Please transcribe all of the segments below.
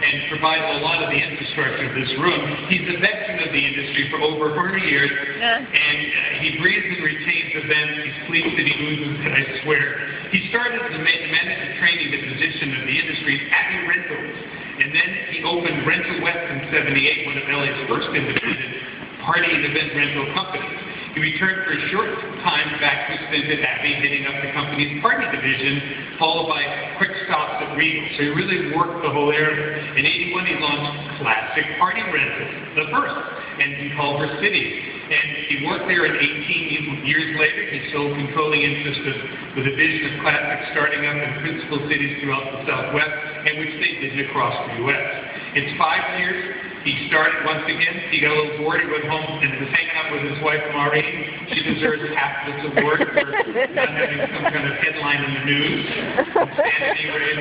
and provided a lot of the infrastructure of this room. He's a veteran of the industry for over 40 years, and he breathes and retains events. He sleeps and he loses it, I swear. He started as a manager training the position of the industry at Abbey Rentals, and then he opened Rental West in '78, one of LA's first independent party and event rental companies. He returned for a short time back to stint at Abbey, heading up the company's party division, followed by quick stops at Regal. So he really worked the whole area. In '81, he launched Classic Party Rentals, the first, and in Culver City. And he worked there, and 18 years later, he sold controlling interest of the division of Classic, starting up in principal cities throughout the Southwest, and which they did across the U.S. It's 5 years. He started once again. He got a little bored. He went home and was hanging out with his wife, Maureen. She deserves half this award for not having some kind of headline in the news. He really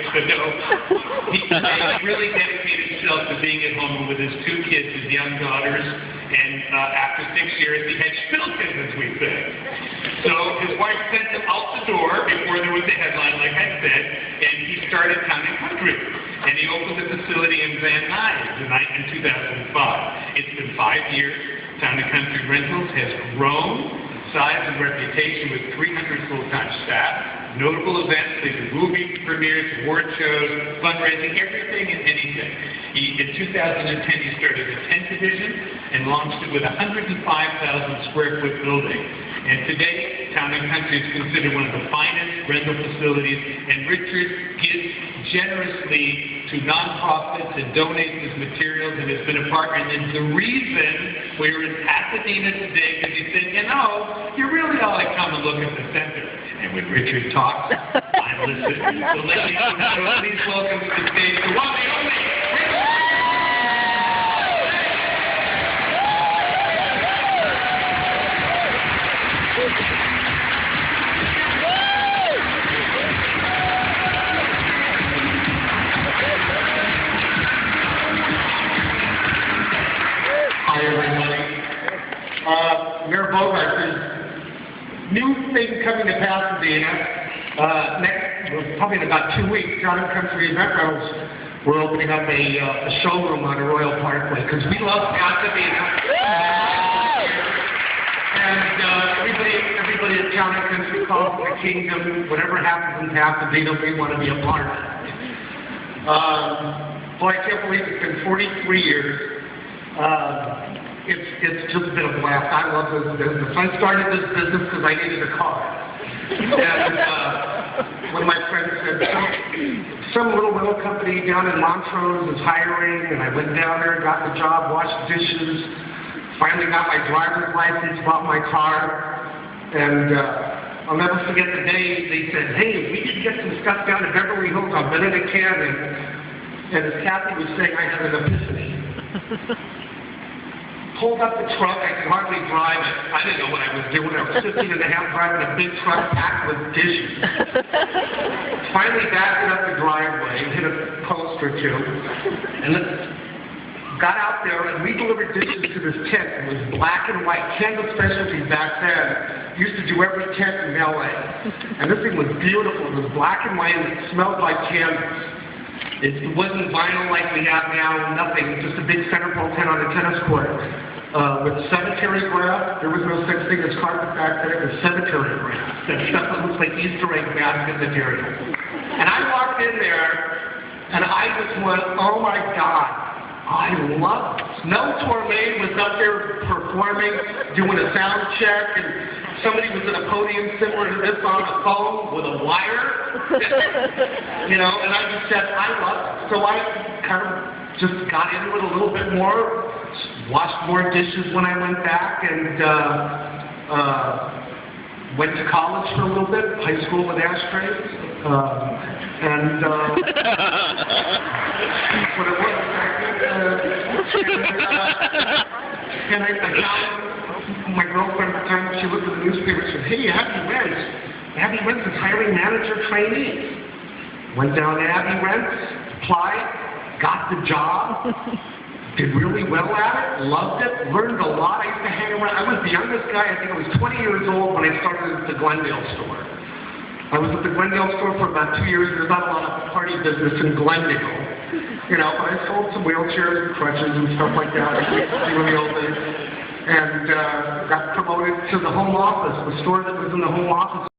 dedicated himself to being at home with his 2 kids, his young daughters, and after 6 years, he had spilkins, as we say. So his wife sent him out the door before there was a headline, like I said, and he started Town and Country. And he opened a facility in Van Nuys in 2005. It's been 5 years. Town and Country Rentals has grown size and reputation with 300 full-time staff, notable events, they do movie premieres, award shows, fundraising, everything and anything. In 2010, he started a tent division and launched it with a 105,000 square foot building. And today, Town and Country is considered one of the finest rental facilities, and Richard gives generously to nonprofits and donates his materials and has been a partner. And the reason we're in Pasadena today, because he said, you know, you really ought to come and look at the center. And when Richard talks, I'm listening. So ladies and gentlemen, please welcome to the stage the one and only Richard. Hi, everybody. Mayor Bogart, there's new thing coming to Pasadena. Probably in about 2 weeks, Town and Country Event Rentals, we're opening up a showroom on Arroyo Parkway, because we love Pasadena. And everybody at Town and Country calls it the kingdom. Whatever happens in Pasadena, we want to be a part of it. Boy, I can't believe it's been 43 years. It's just been a blast. I love this business. I started this business because I needed a car. And one of my friends said, some little company down in Montrose is hiring, and I went down there, got the job, washed dishes, finally got my driver's license, bought my car, and I'll never forget the day they said, hey, we can get some stuff down in Beverly Hills on Benedict Canyon. And as Kathy was saying, I had an epiphany. Pulled up the truck, I could hardly drive it. I didn't know what I was doing. I was 15 and a half driving a big truck packed with dishes. Finally backed it up the driveway, hit a post or two, and got out there, and we delivered dishes to this tent. It was black and white. Canvas Specialties back then used to do every tent in LA. And this thing was beautiful. It was black and white, and it smelled like canvas. It wasn't vinyl like we have now, nothing, just a big centerfold tent on a tennis court. With cemetery grass, there was no such thing as carpet back then, it was cemetery grass. That stuff that looks like Easter egg basket material. And I walked in there, and I just went, oh my God, I love this. Mel Torme was up there performing, doing a sound check, and somebody was at a podium similar to this on a phone with a wire. You know, and I just said, I love it. So I kind of just got into it a little bit more, washed more dishes when I went back, and went to college for a little bit, high school with ashtrays. That's what it was back then. And I found my girlfriend at the time, she looked at the newspaper and said, hey, Abbey Rents is hiring manager trainees. Went down to Abbey Rents, applied, got the job, did really well at it, loved it, learned a lot. I used to hang around. I was the youngest guy. I think I was 20 years old when I started at the Glendale store. I was at the Glendale store for about 2 years. There's not a lot of party business in Glendale. You know, I sold some wheelchairs and crutches and stuff like that. In the old days. And got promoted to the home office, the store that was in the home office.